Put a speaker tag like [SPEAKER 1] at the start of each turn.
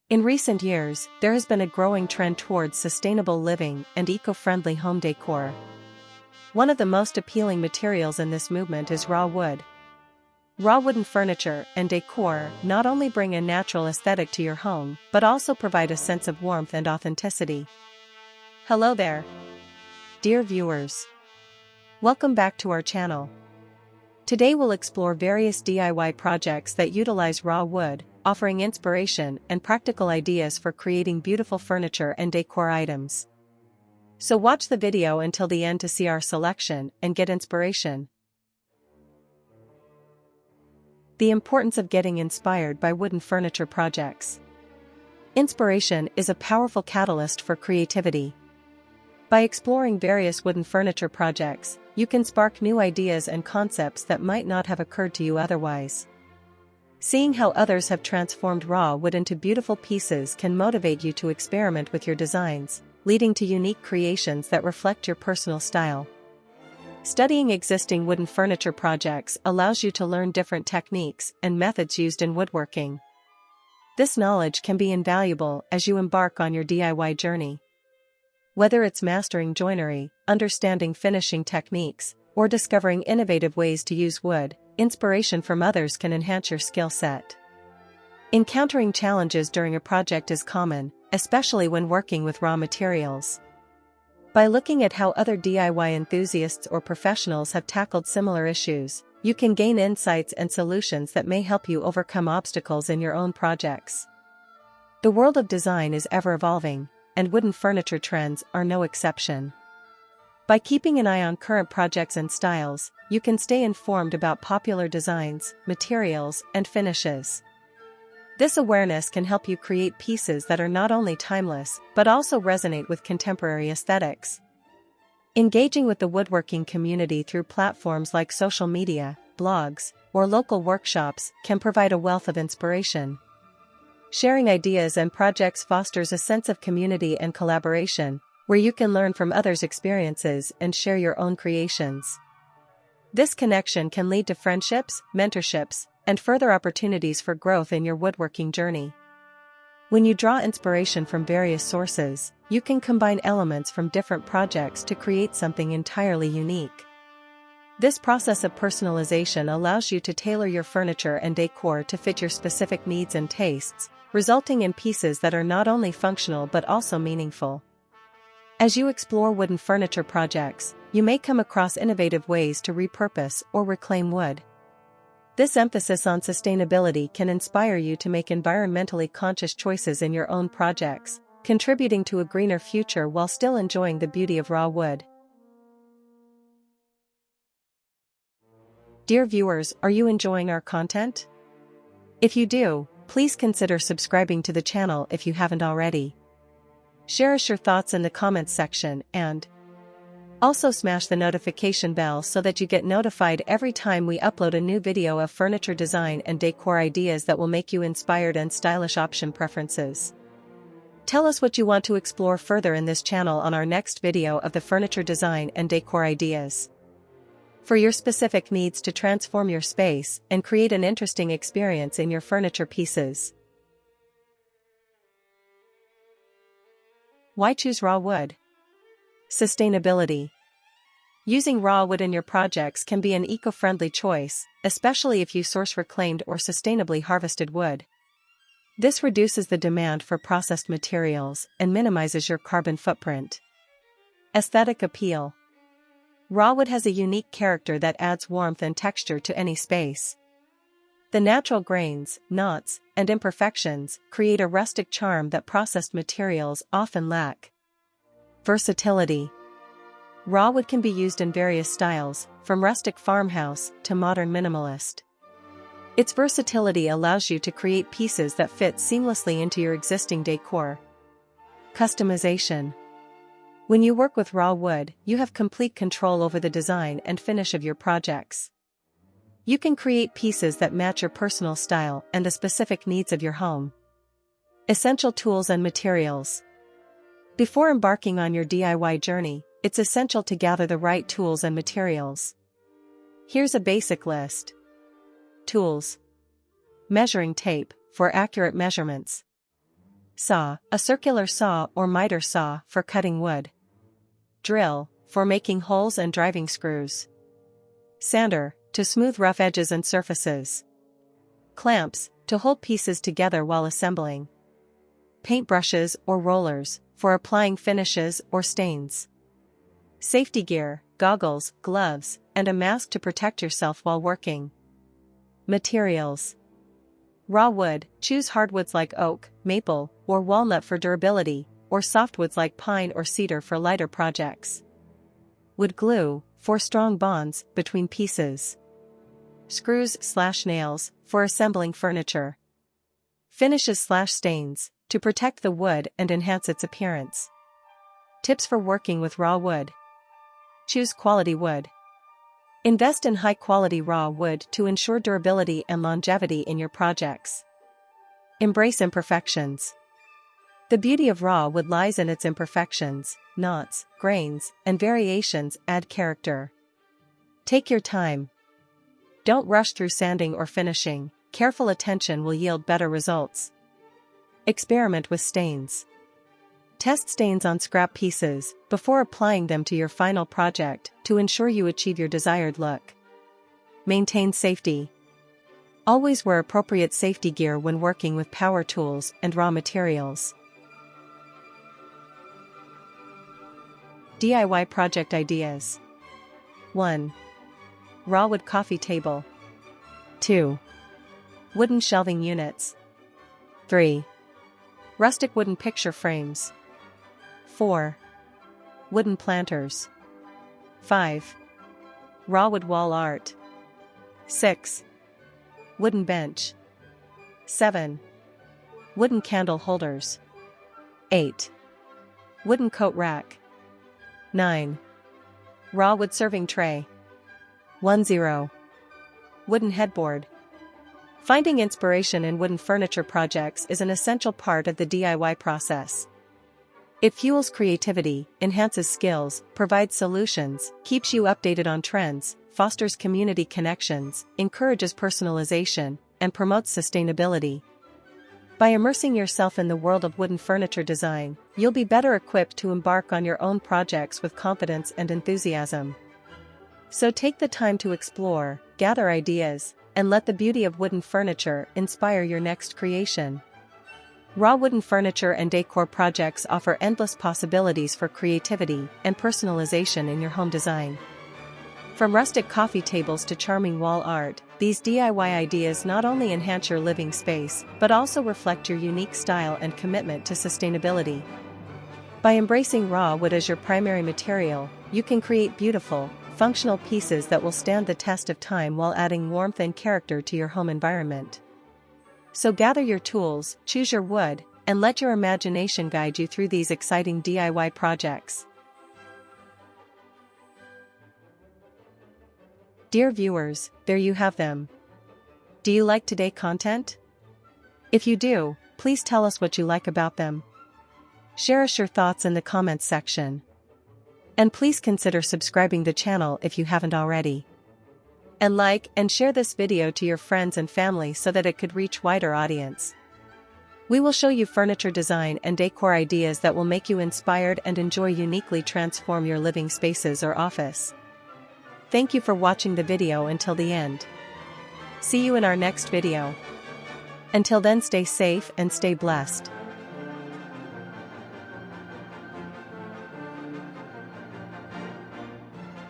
[SPEAKER 1] In recent years, there has been a growing trend towards sustainable living and eco-friendly home decor. One of the most appealing materials in this movement is raw wood. Raw wooden furniture and decor not only bring a natural aesthetic to your home but also provide a sense of warmth and authenticity. Hello there, dear viewers. Welcome back to our channel. Today we'll explore various DIY projects that utilize raw wood, offering inspiration and practical ideas for creating beautiful furniture and decor items. So watch the video until the end to see our selection and get inspiration. The importance of getting inspired by wooden furniture projects. Inspiration is a powerful catalyst for creativity. By exploring various wooden furniture projects, you can spark new ideas and concepts that might not have occurred to you otherwise. Seeing how others have transformed raw wood into beautiful pieces can motivate you to experiment with your designs, leading to unique creations that reflect your personal style. Studying existing wooden furniture projects allows you to learn different techniques and methods used in woodworking. This knowledge can be invaluable as you embark on your DIY journey. Whether it's mastering joinery, understanding finishing techniques, or discovering innovative ways to use wood, inspiration from others can enhance your skill set. Encountering challenges during a project is common, especially when working with raw materials. By looking at how other DIY enthusiasts or professionals have tackled similar issues, you can gain insights and solutions that may help you overcome obstacles in your own projects. The world of design is ever evolving, and wooden furniture trends are no exception. By keeping an eye on current projects and styles, you can stay informed about popular designs, materials, and finishes. This awareness can help you create pieces that are not only timeless but also resonate with contemporary aesthetics. Engaging with the woodworking community through platforms like social media, blogs, or local workshops can provide a wealth of inspiration. Sharing ideas and projects fosters a sense of community and collaboration, where you can learn from others' experiences and share your own creations. This connection can lead to friendships, mentorships, and further opportunities for growth in your woodworking journey. When you draw inspiration from various sources, you can combine elements from different projects to create something entirely unique. This process of personalization allows you to tailor your furniture and decor to fit your specific needs and tastes, resulting in pieces that are not only functional but also meaningful. As you explore wooden furniture projects, you may come across innovative ways to repurpose or reclaim wood. This emphasis on sustainability can inspire you to make environmentally conscious choices in your own projects, contributing to a greener future while still enjoying the beauty of raw wood. Dear viewers, are you enjoying our content? If you do, please consider subscribing to the channel if you haven't already. Share us your thoughts in the comments section and also smash the notification bell so that you get notified every time we upload a new video of furniture design and decor ideas that will make you inspired and stylish option preferences. Tell us what you want to explore further in this channel on our next video of the furniture design and decor ideas. For your specific needs to transform your space and create an interesting experience in your furniture pieces. Why choose raw wood? Sustainability. Using raw wood in your projects can be an eco-friendly choice, especially if you source reclaimed or sustainably harvested wood. This reduces the demand for processed materials and minimizes your carbon footprint. Aesthetic appeal. Raw wood has a unique character that adds warmth and texture to any space. The natural grains, knots, and imperfections create a rustic charm that processed materials often lack. Versatility. Raw wood can be used in various styles, from rustic farmhouse to modern minimalist. Its versatility allows you to create pieces that fit seamlessly into your existing decor. Customization. When you work with raw wood, you have complete control over the design and finish of your projects. You can create pieces that match your personal style and the specific needs of your home. Essential tools and materials. Before embarking on your DIY journey, it's essential to gather the right tools and materials. Here's a basic list. Tools. Measuring tape, for accurate measurements. Saw, a circular saw or miter saw for cutting wood. Drill, for making holes and driving screws. Sander, to smooth rough edges and surfaces. Clamps, to hold pieces together while assembling. Paintbrushes or rollers, for applying finishes or stains. Safety gear, goggles, gloves, and a mask to protect yourself while working. Materials. Raw wood, choose hardwoods like oak, maple, or walnut for durability, or softwoods like pine or cedar for lighter projects. Wood glue, for strong bonds between pieces. Screws/nails, for assembling furniture. Finishes/stains, to protect the wood and enhance its appearance. Tips for working with raw wood. Choose quality wood. Invest in high-quality raw wood to ensure durability and longevity in your projects. Embrace imperfections. The beauty of raw wood lies in its imperfections. Knots, grains, and variations add character. Take your time. Don't rush through sanding or finishing. Careful attention will yield better results. Experiment with stains. Test stains on scrap pieces before applying them to your final project to ensure you achieve your desired look. Maintain safety. Always wear appropriate safety gear when working with power tools and raw materials. DIY project ideas. 1. Raw wood coffee table. 2. Wooden shelving units. 3. Rustic wooden picture frames. 4. Wooden planters. 5. Raw wood wall art. 6. Wooden bench. 7. Wooden candle holders. 8. Wooden coat rack. 9. Raw wood serving tray. 10. Wooden headboard. Finding inspiration in wooden furniture projects is an essential part of the DIY process. It fuels creativity, enhances skills, provides solutions, keeps you updated on trends, fosters community connections, encourages personalization, and promotes sustainability. By immersing yourself in the world of wooden furniture design, you'll be better equipped to embark on your own projects with confidence and enthusiasm. So take the time to explore, gather ideas, and let the beauty of wooden furniture inspire your next creation. Raw wooden furniture and decor projects offer endless possibilities for creativity and personalization in your home design. From rustic coffee tables to charming wall art, these DIY ideas not only enhance your living space but also reflect your unique style and commitment to sustainability. By embracing raw wood as your primary material, you can create beautiful, functional pieces that will stand the test of time while adding warmth and character to your home environment. So gather your tools, choose your wood, and let your imagination guide you through these exciting DIY projects. Dear viewers, there you have them. Do you like today's content? If you do, please tell us what you like about them. Share us your thoughts in the comments section. And please consider subscribing to the channel if you haven't already. And like and share this video to your friends and family so that it could reach wider audience. We will show you furniture design and decor ideas that will make you inspired and uniquely transform your living spaces or office. Thank you for watching the video until the end. See you in our next video. Until then, stay safe and stay blessed.